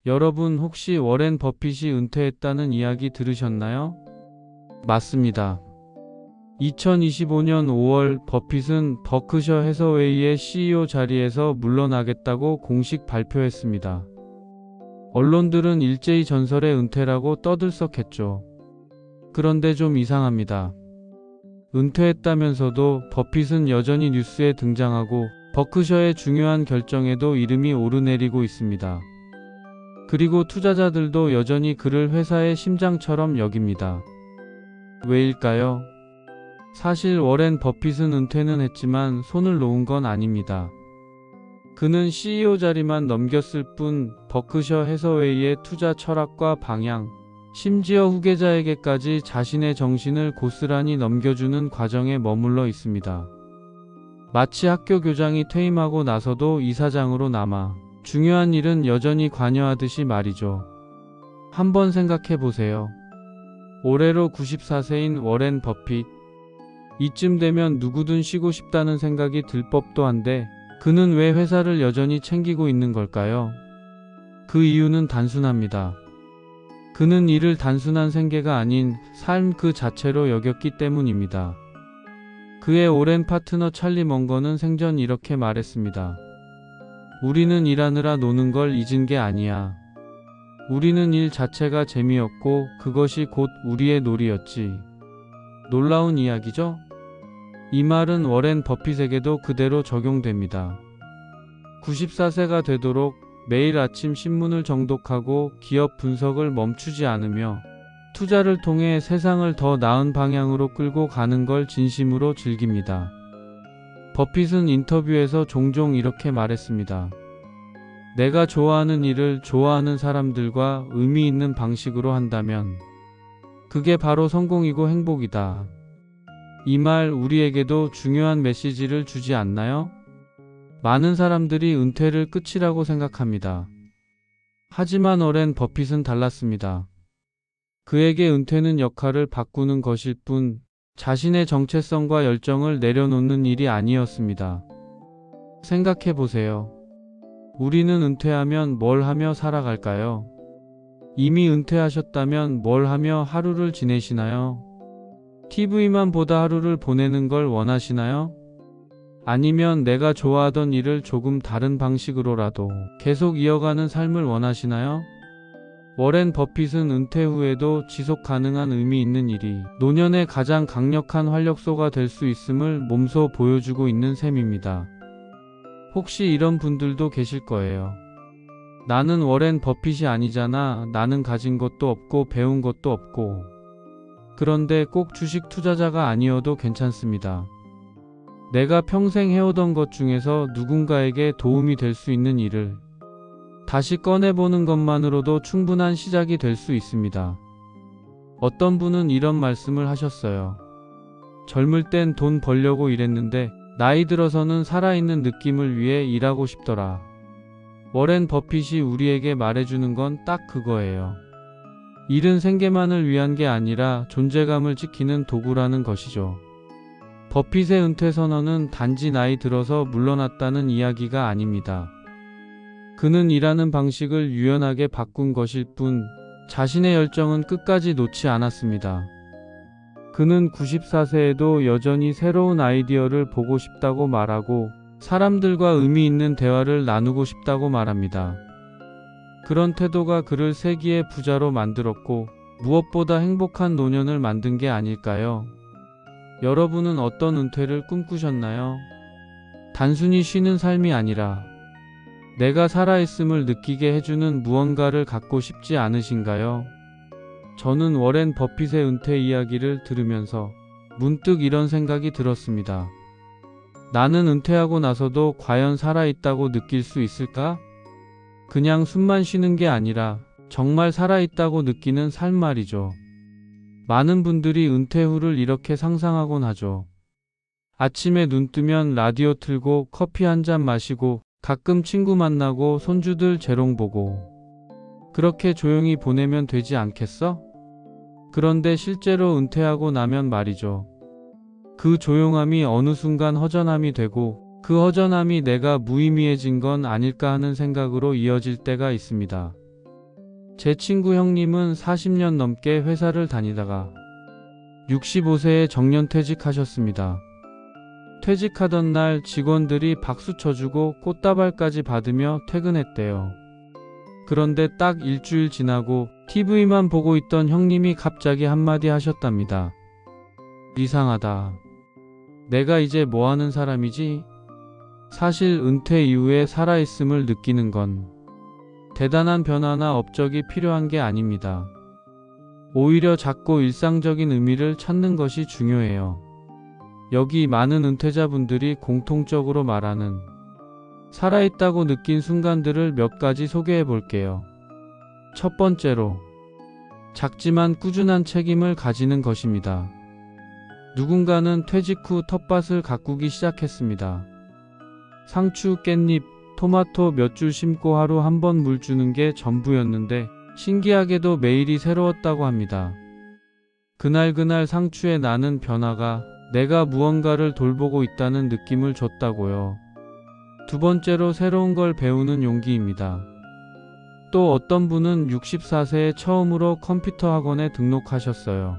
여러분 혹시 워렌 버핏이 은퇴했다는 이야기 들으셨나요? 맞습니다. 2025년 5월 버핏은 버크셔 해서웨이의 CEO 자리에서 물러나겠다고 공식 발표했습니다. 언론들은 일제히 전설의 은퇴라고 떠들썩했죠. 그런데 좀 이상합니다. 은퇴했다면서도 버핏은 여전히 뉴스에 등장하고 버크셔의 중요한 결정에도 이름이 오르내리고 있습니다. 그리고 투자자들도 여전히 그를 회사의 심장처럼 여깁니다. 왜일까요? 사실 워렌 버핏은 은퇴는 했지만 손을 놓은 건 아닙니다. 그는 CEO 자리만 넘겼을 뿐 버크셔 해서웨이의 투자 철학과 방향, 심지어 후계자에게까지 자신의 정신을 고스란히 넘겨주는 과정에 머물러 있습니다. 마치 학교 교장이 퇴임하고 나서도 이사장으로 남아 중요한 일은 여전히 관여하듯이 말이죠. 한번 생각해 보세요. 올해로 94세인 워렌 버핏. 이쯤 되면 누구든 쉬고 싶다는 생각이 들 법도 한데 그는 왜 회사를 여전히 챙기고 있는 걸까요? 그 이유는 단순합니다. 그는 이를 단순한 생계가 아닌 삶 그 자체로 여겼기 때문입니다. 그의 오랜 파트너 찰리 먼거는 생전 이렇게 말했습니다. 우리는 일하느라 노는 걸 잊은 게 아니야. 우리는 일 자체가 재미였고 그것이 곧 우리의 놀이였지. 놀라운 이야기죠? 이 말은 워렌 버핏에게도 그대로 적용됩니다. 94세가 되도록 매일 아침 신문을 정독하고 기업 분석을 멈추지 않으며 투자를 통해 세상을 더 나은 방향으로 끌고 가는 걸 진심으로 즐깁니다. 버핏은 인터뷰에서 종종 이렇게 말했습니다. 내가 좋아하는 일을 좋아하는 사람들과 의미 있는 방식으로 한다면 그게 바로 성공이고 행복이다. 이 말 우리에게도 중요한 메시지를 주지 않나요? 많은 사람들이 은퇴를 끝이라고 생각합니다. 하지만 워렌 버핏은 달랐습니다. 그에게 은퇴는 역할을 바꾸는 것일 뿐 자신의 정체성과 열정을 내려놓는 일이 아니었습니다. 생각해 보세요. 우리는 은퇴하면 뭘 하며 살아갈까요? 이미 은퇴하셨다면 뭘 하며 하루를 지내시나요? TV만 보다 하루를 보내는 걸 원하시나요? 아니면 내가 좋아하던 일을 조금 다른 방식으로라도 계속 이어가는 삶을 원하시나요? 워렌 버핏은 은퇴 후에도 지속 가능한 의미 있는 일이 노년의 가장 강력한 활력소가 될 수 있음을 몸소 보여주고 있는 셈입니다. 혹시 이런 분들도 계실 거예요. 나는 워렌 버핏이 아니잖아. 나는 가진 것도 없고 배운 것도 없고. 그런데 꼭 주식 투자자가 아니어도 괜찮습니다. 내가 평생 해오던 것 중에서 누군가에게 도움이 될 수 있는 일을 다시 꺼내보는 것만으로도 충분한 시작이 될 수 있습니다. 어떤 분은 이런 말씀을 하셨어요. 젊을 땐 돈 벌려고 일했는데 나이 들어서는 살아있는 느낌을 위해 일하고 싶더라. 워렌 버핏이 우리에게 말해주는 건 딱 그거예요. 일은 생계만을 위한 게 아니라 존재감을 지키는 도구라는 것이죠. 버핏의 은퇴 선언은 단지 나이 들어서 물러났다는 이야기가 아닙니다. 그는 일하는 방식을 유연하게 바꾼 것일 뿐 자신의 열정은 끝까지 놓지 않았습니다. 그는 94세에도 여전히 새로운 아이디어를 보고 싶다고 말하고 사람들과 의미 있는 대화를 나누고 싶다고 말합니다. 그런 태도가 그를 세기의 부자로 만들었고 무엇보다 행복한 노년을 만든 게 아닐까요? 여러분은 어떤 은퇴를 꿈꾸셨나요? 단순히 쉬는 삶이 아니라 내가 살아있음을 느끼게 해주는 무언가를 갖고 싶지 않으신가요? 저는 워렌 버핏의 은퇴 이야기를 들으면서 문득 이런 생각이 들었습니다. 나는 은퇴하고 나서도 과연 살아있다고 느낄 수 있을까? 그냥 숨만 쉬는 게 아니라 정말 살아있다고 느끼는 삶 말이죠. 많은 분들이 은퇴 후를 이렇게 상상하곤 하죠. 아침에 눈 뜨면 라디오 틀고 커피 한 잔 마시고 가끔 친구 만나고 손주들 재롱 보고 그렇게 조용히 보내면 되지 않겠어? 그런데 실제로 은퇴하고 나면 말이죠. 그 조용함이 어느 순간 허전함이 되고 그 허전함이 내가 무의미해진 건 아닐까 하는 생각으로 이어질 때가 있습니다. 제 친구 형님은 40년 넘게 회사를 다니다가 65세에 정년퇴직하셨습니다. 퇴직하던 날 직원들이 박수 쳐주고 꽃다발까지 받으며 퇴근했대요. 그런데 딱 일주일 지나고 TV만 보고 있던 형님이 갑자기 한마디 하셨답니다. 이상하다. 내가 이제 뭐 하는 사람이지? 사실 은퇴 이후에 살아있음을 느끼는 건 대단한 변화나 업적이 필요한 게 아닙니다. 오히려 작고 일상적인 의미를 찾는 것이 중요해요. 여기 많은 은퇴자분들이 공통적으로 말하는 살아있다고 느낀 순간들을 몇 가지 소개해 볼게요. 첫 번째로, 작지만 꾸준한 책임을 가지는 것입니다. 누군가는 퇴직 후 텃밭을 가꾸기 시작했습니다. 상추, 깻잎, 토마토 몇 줄 심고 하루 한 번 물 주는 게 전부였는데 신기하게도 매일이 새로웠다고 합니다. 그날 상추에 나는 변화가 내가 무언가를 돌보고 있다는 느낌을 줬다고요. 두 번째로 새로운 걸 배우는 용기입니다. 또 어떤 분은 64세에 처음으로 컴퓨터 학원에 등록하셨어요.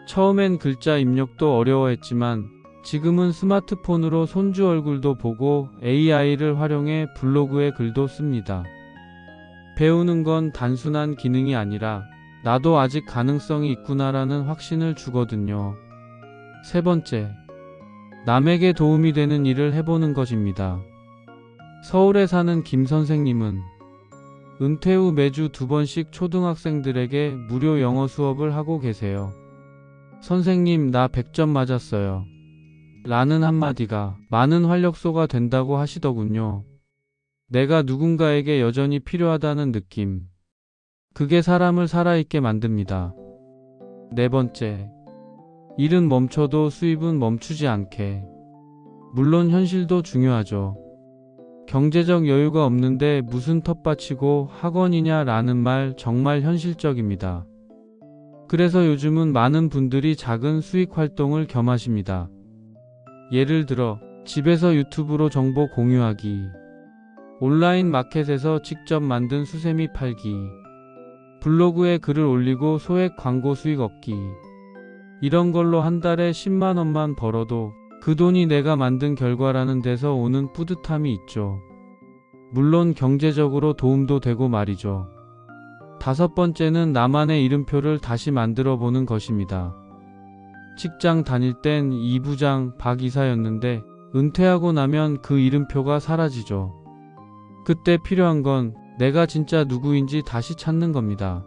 처음엔 글자 입력도 어려워했지만 지금은 스마트폰으로 손주 얼굴도 보고 AI를 활용해 블로그에 글도 씁니다. 배우는 건 단순한 기능이 아니라 나도 아직 가능성이 있구나라는 확신을 주거든요. 세 번째, 남에게 도움이 되는 일을 해보는 것입니다. 서울에 사는 김 선생님은 은퇴 후 매주 2번씩 초등학생들에게 무료 영어 수업을 하고 계세요. 선생님, 나 100점 맞았어요. 라는 한마디가 많은 활력소가 된다고 하시더군요. 내가 누군가에게 여전히 필요하다는 느낌. 그게 사람을 살아있게 만듭니다. 네 번째, 일은 멈춰도 수입은 멈추지 않게. 물론 현실도 중요하죠. 경제적 여유가 없는데 무슨 텃밭이고 학원이냐 라는 말 정말 현실적입니다. 그래서 요즘은 많은 분들이 작은 수익 활동을 겸하십니다. 예를 들어 집에서 유튜브로 정보 공유하기, 온라인 마켓에서 직접 만든 수세미 팔기, 블로그에 글을 올리고 소액 광고 수익 얻기. 이런 걸로 한 달에 10만 원만 벌어도 그 돈이 내가 만든 결과라는 데서 오는 뿌듯함이 있죠. 물론 경제적으로 도움도 되고 말이죠. 다섯 번째는 나만의 이름표를 다시 만들어 보는 것입니다. 직장 다닐 땐 이 부장 박 이사였는데 은퇴하고 나면 그 이름표가 사라지죠. 그때 필요한 건 내가 진짜 누구인지 다시 찾는 겁니다.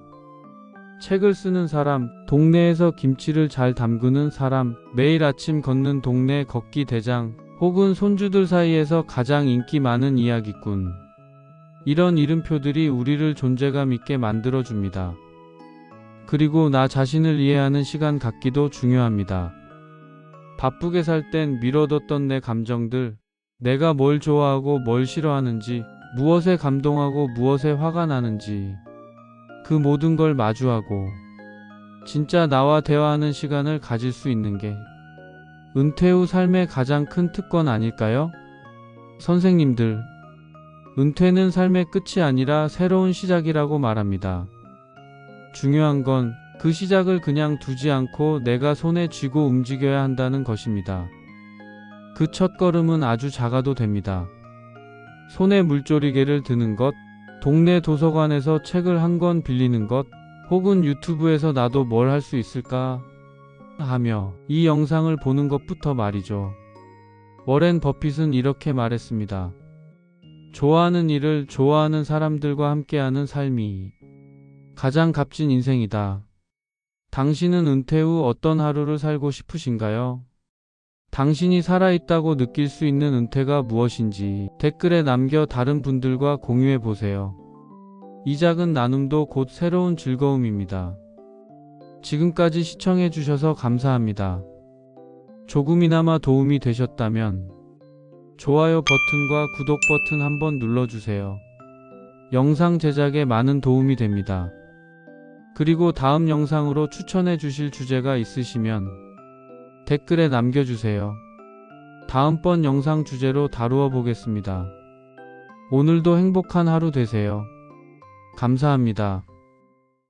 책을 쓰는 사람, 동네에서 김치를 잘 담그는 사람, 매일 아침 걷는 동네 걷기 대장, 혹은 손주들 사이에서 가장 인기 많은 이야기꾼. 이런 이름표들이 우리를 존재감 있게 만들어줍니다. 그리고 나 자신을 이해하는 시간 갖기도 중요합니다. 바쁘게 살 땐 미뤄뒀던 내 감정들, 내가 뭘 좋아하고 뭘 싫어하는지, 무엇에 감동하고 무엇에 화가 나는지, 그 모든 걸 마주하고 진짜 나와 대화하는 시간을 가질 수 있는 게 은퇴 후 삶의 가장 큰 특권 아닐까요? 선생님들, 은퇴는 삶의 끝이 아니라 새로운 시작이라고 말합니다. 중요한 건 그 시작을 그냥 두지 않고 내가 손에 쥐고 움직여야 한다는 것입니다. 그 첫걸음은 아주 작아도 됩니다. 손에 물조리개를 드는 것, 동네 도서관에서 책을 한 권 빌리는 것, 혹은 유튜브에서 나도 뭘 할 수 있을까 하며 이 영상을 보는 것부터 말이죠. 워렌 버핏은 이렇게 말했습니다. 좋아하는 일을 좋아하는 사람들과 함께하는 삶이 가장 값진 인생이다. 당신은 은퇴 후 어떤 하루를 살고 싶으신가요? 당신이 살아있다고 느낄 수 있는 은퇴가 무엇인지 댓글에 남겨 다른 분들과 공유해 보세요. 이 작은 나눔도 곧 새로운 즐거움입니다. 지금까지 시청해 주셔서 감사합니다. 조금이나마 도움이 되셨다면 좋아요 버튼과 구독 버튼 한번 눌러주세요. 영상 제작에 많은 도움이 됩니다. 그리고 다음 영상으로 추천해 주실 주제가 있으시면 댓글에 남겨주세요. 다음번 영상 주제로 다루어 보겠습니다. 오늘도 행복한 하루 되세요. 감사합니다.